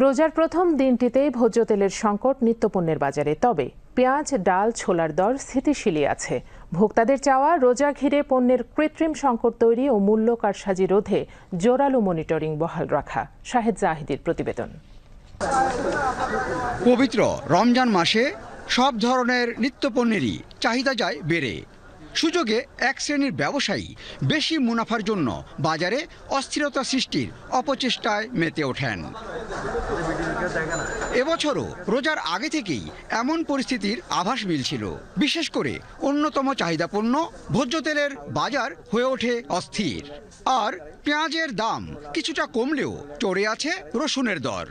রোজার প্রথম দিনটিতেই ভোজ্য তেলের সংকট নিত্যপণ্যের বাজারে। তবে পেঁয়াজ, ডাল, ছোলার দর স্থিতিশীলই আছে। ভোক্তাদের চাওয়া রোজা ঘিরে পণ্যের কৃত্রিম সংকট তৈরি ও মূল্য কারসাজি রোধে জোরালো মনিটরিং বহাল রাখা। শাহেদ জাহিদের প্রতিবেদন। পবিত্র রমজান মাসে সব ধরনের নিত্যপণ্যেরই চাহিদা যায় বেড়ে। সুযোগে এক শ্রেণীর ব্যবসায়ী বেশি মুনাফার জন্য বাজারে অস্থিরতা সৃষ্টির অপচেষ্টায় মেতে ওঠেন। এবছরও রোজার আগে থেকেই এমন পরিস্থিতির আভাস মিলছিল। বিশেষ করে অন্যতম চাহিদাপূর্ণ ভোজ্য তেলের বাজার হয়ে ওঠে অস্থির। আর পেঁয়াজের দাম কিছুটা কমলেও চড়ে আছে রসুনের দর।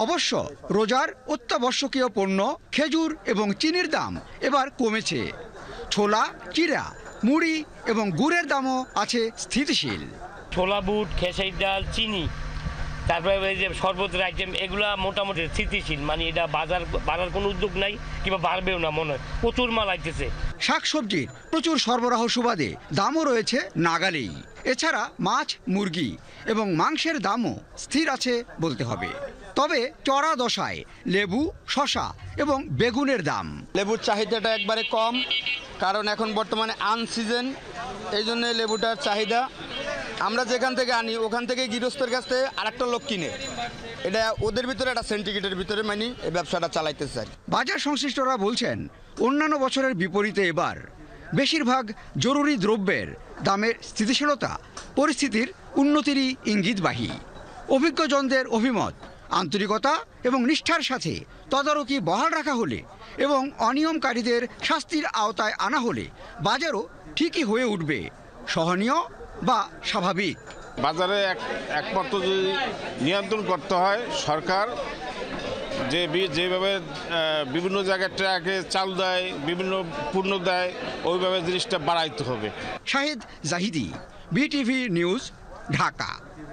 অবশ্য রোজার অত্যাবশ্যকীয় পণ্য খেজুর এবং চিনির দাম এবার কমেছে। ছোলা, চিড়া, মুড়ি এবং গুড়ের দামও আছে স্থিতিশীল। ছোলা, বুট, খেসারির ডাল, চিনি, তারপরে এই যে শরবতের আইটেম, এগুলা মোটামুটি স্থিতিশীল। মানে এটা বাড়ার কোনো উদ্যোগ নাই কিংবা বাড়বেও না মনে হয়। প্রচুর মাল আইতেছে। শাকসবজির প্রচুর সরবরাহ সুবাদে দামও রয়েছে নাগালেই। এছাড়া মাছ, মুরগি এবং মাংসের দামও স্থির আছে বলতে হবে। তবে চড়া দশায় লেবু, শসা এবং বেগুনের দাম। লেবুর চাহিদাটা একবারে কম, কারণ এখন বর্তমানে আনসিজন, এই জন্য লেবুটার চাহিদা। আমরা যেখান থেকে আনি ওখান থেকে গৃহস্থের কাছ থেকে আরেকটা লোক কিনে, এটা ওদের ভিতরে একটা সেন্টিগ্রেটের ভিতরে মানে এই ব্যবসাটা চালাইতে চাই। বাজার সংশ্লিষ্টরা বলছেন, অন্যান্য বছরের বিপরীতে এবার বেশিরভাগ জরুরি দ্রব্যের দামের স্থিতিশীলতা পরিস্থিতির উন্নতিরই ইঙ্গিতবাহী। অভিজ্ঞজনদের অভিমত, আন্তরিকতা এবং নিষ্ঠার সাথে তদারকি বহাল রাখা হলে এবং অনিয়মকারীদের শাস্তির আওতায় আনা হলে বাজারও ঠিকই হয়ে উঠবে সহনীয় বা স্বাভাবিক। বাজারে একমাত্র যদি নিয়ন্ত্রণ করতে হয় সরকার, যেভাবে বিভিন্ন জায়গায় ট্রাকে চাল দেয়, বিভিন্ন পণ্য দেয়, ওইভাবে জিনিসটা বাড়াইতে হবে। Shahed Zahidi, BTV news, Dhaka.